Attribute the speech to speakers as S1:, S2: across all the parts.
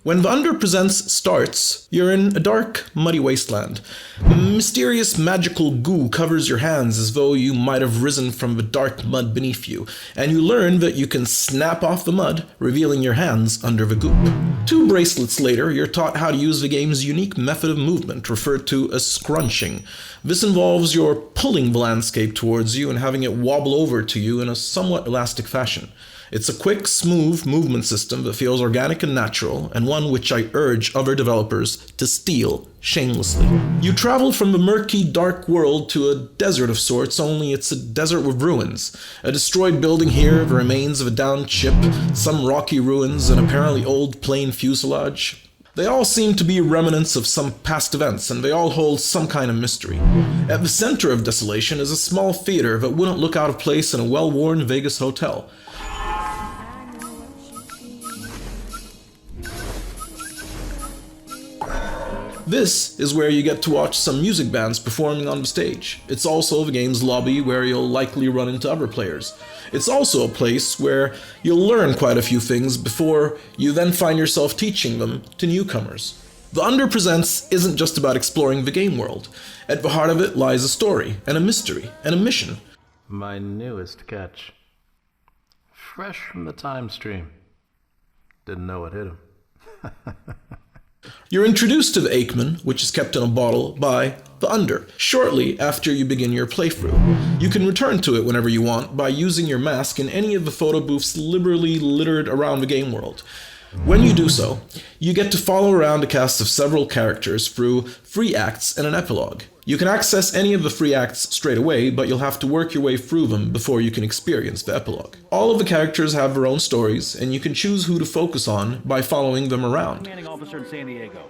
S1: When the Under Presents starts, you're in a dark, muddy wasteland. Mysterious magical goo covers your hands as though you might have risen from the dark mud beneath you, and you learn that you can snap off the mud, revealing your hands under the goop. 2 bracelets later, you're taught how to use the game's unique method of movement, referred to as scrunching. This involves your pulling the landscape towards you and having it wobble over to you in a somewhat elastic fashion. It's a quick, smooth movement system that feels organic and natural, and one which I urge other developers to steal shamelessly. You travel from the murky, dark world to a desert of sorts, only it's a desert with ruins. A destroyed building here, the remains of a downed ship, some rocky ruins, an apparently old plane fuselage. They all seem to be remnants of some past events, and they all hold some kind of mystery. At the center of desolation is a small theater that wouldn't look out of place in a well-worn Vegas hotel. This is where you get to watch some music bands performing on the stage. It's also the game's lobby where you'll likely run into other players. It's also a place where you'll learn quite a few things before you then find yourself teaching them to newcomers. The Under Presents isn't just about exploring the game world. At the heart of it lies a story, and a mystery, and a mission.
S2: My newest catch. Fresh from the time stream. Didn't know it hit him.
S1: You're introduced to the Aikman, which is kept in a bottle, by the Under, shortly after you begin your playthrough. You can return to it whenever you want by using your mask in any of the photo booths liberally littered around the game world. When you do so, you get to follow around a cast of several characters through 3 acts and an epilogue. You can access any of the 3 acts straight away, but you'll have to work your way through them before you can experience the epilogue. All of the characters have their own stories, and you can choose who to focus on by following them around.
S3: Commanding officer in San Diego.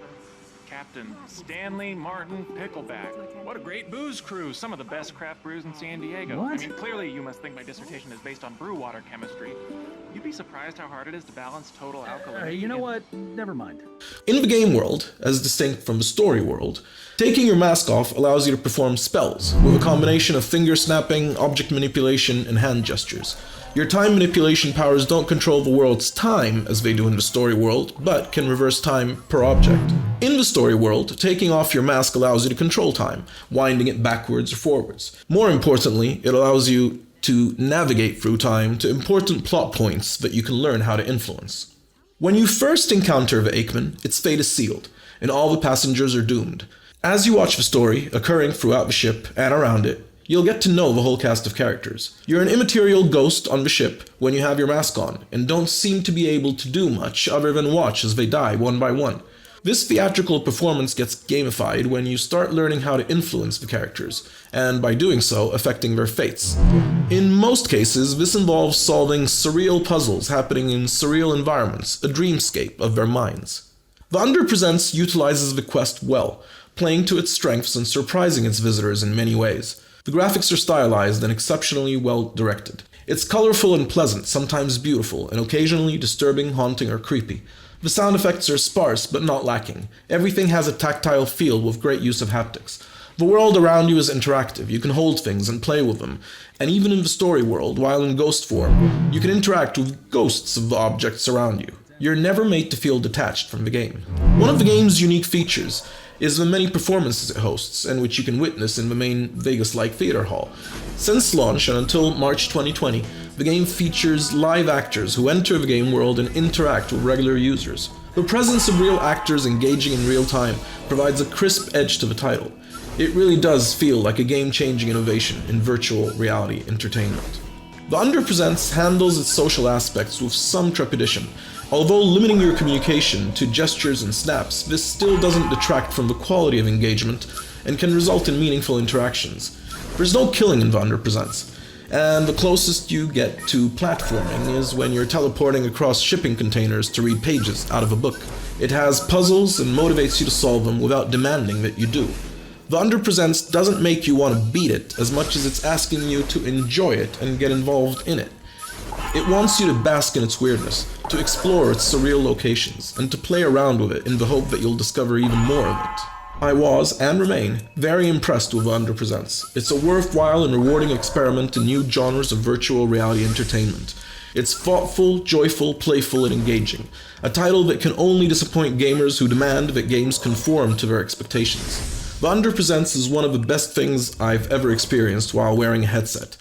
S3: Captain Stanley Martin Pickleback. What a great booze crew. Some of the best craft brews in San Diego.
S4: What?
S3: I mean, clearly you must think my dissertation is based on brew water chemistry. You'd be surprised how hard it is to balance total alkalinity.
S4: You know what? Never mind.
S1: In the game world, as distinct from the story world, taking your mask off allows you to perform spells, with a combination of finger snapping, object manipulation, and hand gestures. Your time manipulation powers don't control the world's time as they do in the story world, but can reverse time per object. In the story world, taking off your mask allows you to control time, winding it backwards or forwards. More importantly, it allows you to navigate through time to important plot points that you can learn how to influence. When you first encounter the Aikman, its fate is sealed, and all the passengers are doomed. As you watch the story occurring throughout the ship and around it, you'll get to know the whole cast of characters. You're an immaterial ghost on the ship when you have your mask on, and don't seem to be able to do much other than watch as they die one by one. This theatrical performance gets gamified when you start learning how to influence the characters, and by doing so, affecting their fates. In most cases, this involves solving surreal puzzles happening in surreal environments, a dreamscape of their minds. The Under Presents utilizes the quest well, playing to its strengths and surprising its visitors in many ways. The graphics are stylized and exceptionally well directed. It's colorful and pleasant, sometimes beautiful, and occasionally disturbing, haunting, or creepy. The sound effects are sparse but not lacking. Everything has a tactile feel with great use of haptics. The world around you is interactive. You can hold things and play with them. And even in the story world, while in ghost form, you can interact with ghosts of the objects around you. You're never made to feel detached from the game. One of the game's unique features is the many performances it hosts, and which you can witness in the main Vegas-like theater hall. Since launch and until March 2020, the game features live actors who enter the game world and interact with regular users. The presence of real actors engaging in real time provides a crisp edge to the title. It really does feel like a game-changing innovation in virtual reality entertainment. The Under Presents handles its social aspects with some trepidation. Although limiting your communication to gestures and snaps, this still doesn't detract from the quality of engagement and can result in meaningful interactions. There's no killing in the Under Presents, and the closest you get to platforming is when you're teleporting across shipping containers to read pages out of a book. It has puzzles and motivates you to solve them without demanding that you do. The Under Presents doesn't make you want to beat it as much as it's asking you to enjoy it and get involved in it. It wants you to bask in its weirdness, to explore its surreal locations, and to play around with it in the hope that you'll discover even more of it. I was, and remain, very impressed with Under Presents. It's a worthwhile and rewarding experiment in new genres of virtual reality entertainment. It's thoughtful, joyful, playful, and engaging. A title that can only disappoint gamers who demand that games conform to their expectations. The Under Presents is one of the best things I've ever experienced while wearing a headset.